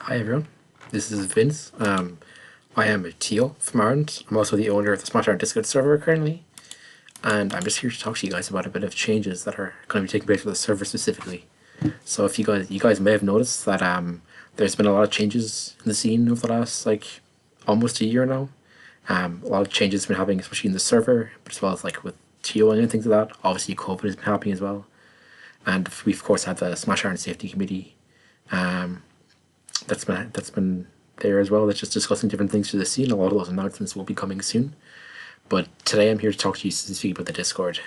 Hi everyone, this is Vince. I am a TO from Ireland. I'm also the owner of the Smashcord Discord server currently, and I'm just here to talk to you guys about a bit of changes that are going to be taking place with the server specifically. So if you guys may have noticed that there's been a lot of changes in the scene over the last almost a year now. A lot of changes have been happening, especially in the server, but as well as with TOing and things like that. Obviously, COVID has been happening as well, and we've of course had the Smash Iron Safety Committee. That's been there as well. That's just discussing different things to the scene. A lot of those announcements will be coming soon. But today I'm here to talk to you specifically about the Discord.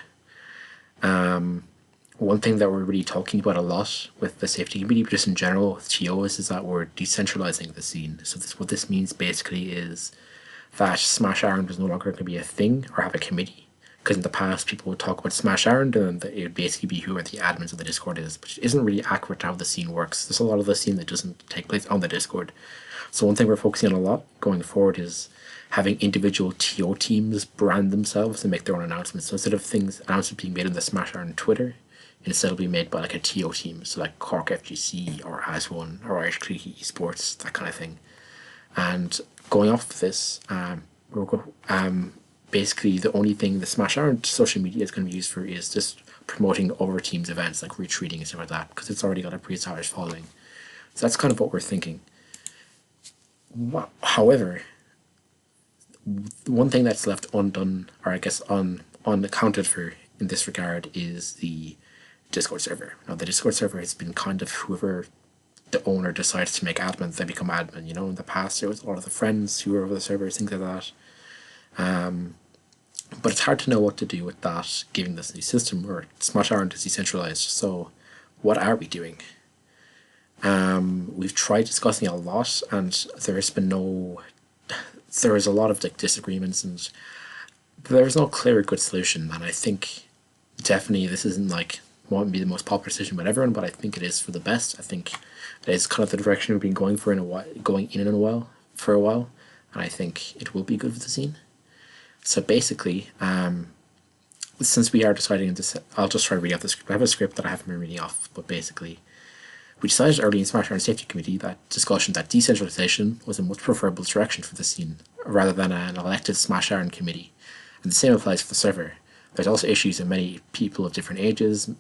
One thing that we're really talking about a lot with the safety committee, but just in general with TOs, is that we're decentralizing the scene. So what this means basically is that Smash Iron is no longer going to be a thing or have a committee. Because in the past, people would talk about Smash Iron, and it would basically be whoever the admins of the Discord is, which isn't really accurate to how the scene works. There's a lot of the scene that doesn't take place on the Discord. So one thing we're focusing on a lot going forward is having individual TO teams brand themselves and make their own announcements. So instead of announcements being made on the Smash Iron Twitter, instead it'll be made by a TO team, so like Cork FGC or As1 or Irish Creaky Esports, that kind of thing. And going off of this, basically the only thing the Smash Iron social media is going to be used for is just promoting over teams events like retweeting and stuff like that, because it's already got a pre-established following. So that's kind of what we're thinking. However, one thing that's left undone, or I guess unaccounted for in this regard, is the Discord server. Now, the Discord server has been kind of whoever the owner decides to make admin, they become admin. In the past, there was a lot of the friends who were over the servers, things like that. But it's hard to know what to do with that, given this new system where Smash Iron is decentralized. So, what are we doing? We've tried discussing it a lot, and there is a lot of disagreements, and there's no clear good solution. And I think definitely this isn't won't be the most popular decision with everyone, but I think it is for the best. I think it is kind of the direction we've been going for for a while, and I think it will be good for the scene. So basically, since we are deciding this, I'll just try to read off the script. I have a script that I haven't been reading off, but basically, we decided early in Smash Iron Safety Committee that decentralization was a much preferable direction for the scene, rather than an elected Smash Iron committee. And the same applies for the server. There's also issues in many people of different ages,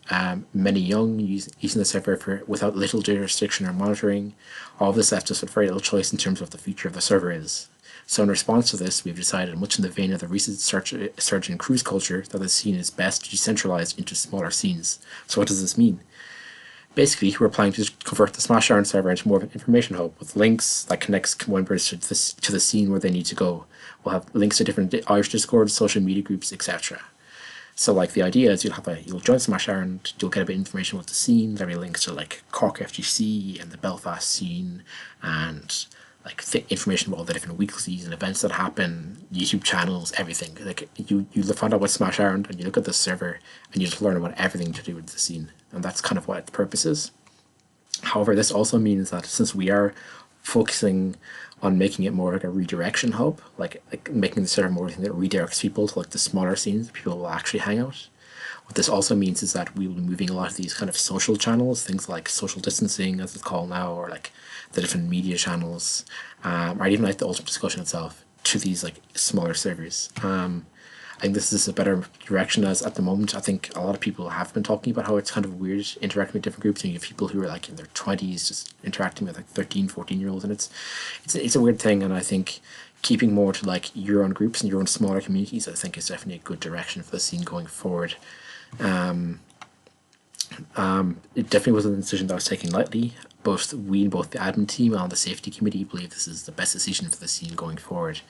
many young using the server without little jurisdiction or monitoring. All of this left us with very little choice in terms of what the future of the server is. So in response to this, we've decided, much in the vein of the recent surge in cruise culture, that the scene is best decentralized into smaller scenes. So what does this mean? Basically, we're planning to convert the Smash Iron server into more of an information hub with links that connects members to the scene where they need to go. We'll have links to different Irish Discord, social media groups, etc. So the idea is you'll join Smash Iron, you'll get a bit of information about the scene. There'll be links to Cork FGC and the Belfast scene, and information about all the different weeklies and events that happen, YouTube channels, everything. You find out about Smash Iron and you look at the server and you just learn about everything to do with the scene, and that's kind of what its purpose is. However, this also means that since we are focusing on making it more like a redirection hub, like making the server more thing that redirects people to the smaller scenes people will actually hang out. What this also means is that we will be moving a lot of these kind of social channels, things like social distancing as it's called now, or the different media channels, or even the ultimate discussion itself, to these smaller servers. I think this is a better direction, as at the moment I think a lot of people have been talking about how it's kind of weird interacting with different groups, and you have people who are in their 20s just interacting with 13, 14-year-olds, and it's a weird thing. And I think keeping more to your own groups and your own smaller communities, I think, is definitely a good direction for the scene going forward. It definitely wasn't a decision that was taken lightly. Both the admin team and the safety committee believe this is the best decision for the scene going forward.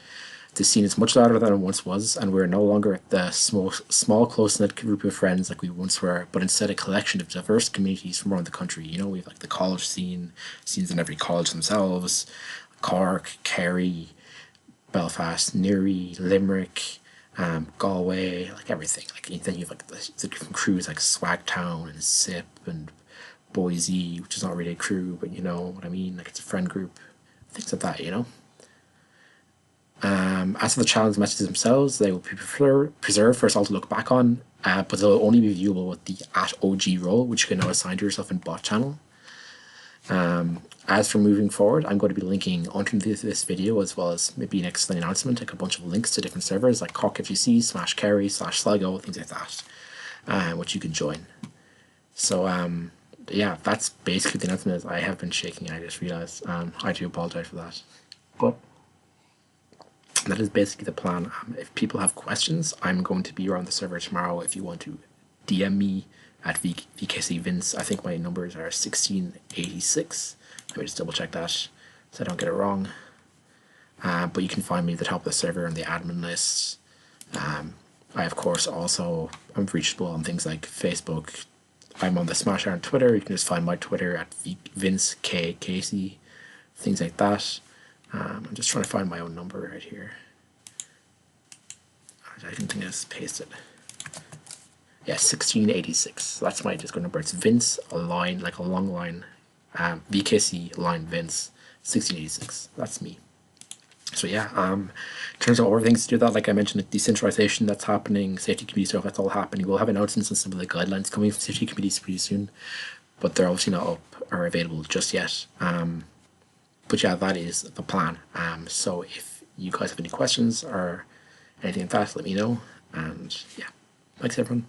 The scene is much larger than it once was, and we're no longer the small close-knit group of friends like we once were, but instead a collection of diverse communities from around the country. We have the college scenes in every college themselves, Cork, Kerry, Belfast, Newry, Limerick, Galway, everything. Then you have the different crews like Swagtown and SIP and Boise, which is not really a crew, but you know what I mean. It's a friend group, things like that. As for the challenge matches themselves, they will be preserved for us all to look back on, but they'll only be viewable with the @OG role, which you can now assign to yourself in bot channel. as for moving forward, I'm going to be linking underneath this video, as well as maybe next to the announcement, like a bunch of links to different servers like Cork FGC, Kerry, /Sligo, things like that, which you can join. So yeah, that's basically the announcement. I have been shaking, I just realized. I do apologize for that. But that is basically the plan. If people have questions, I'm going to be around the server tomorrow. If you want to DM me at VKC Vince, I think my numbers are 1686. Let me just double check that so I don't get it wrong. But you can find me at the top of the server on the admin list. I, of course, also am reachable on things like Facebook. I'm on the Smashcord on Twitter. You can just find my Twitter at Vince K Casey, things like that. I'm just trying to find my own number right here. I didn't think I just pasted it. Yeah, 1686. So that's my Discord number. It's Vince, a line, like a long line. VKC line Vince, 1686. That's me. So yeah, in terms of other things to do that, like I mentioned, decentralization that's happening, safety committee stuff that's all happening. We'll have announcements on some of the guidelines coming from safety committees pretty soon, but they're obviously not up or available just yet. But yeah, that is the plan. So if you guys have any questions or anything like that, let me know. And yeah, thanks everyone.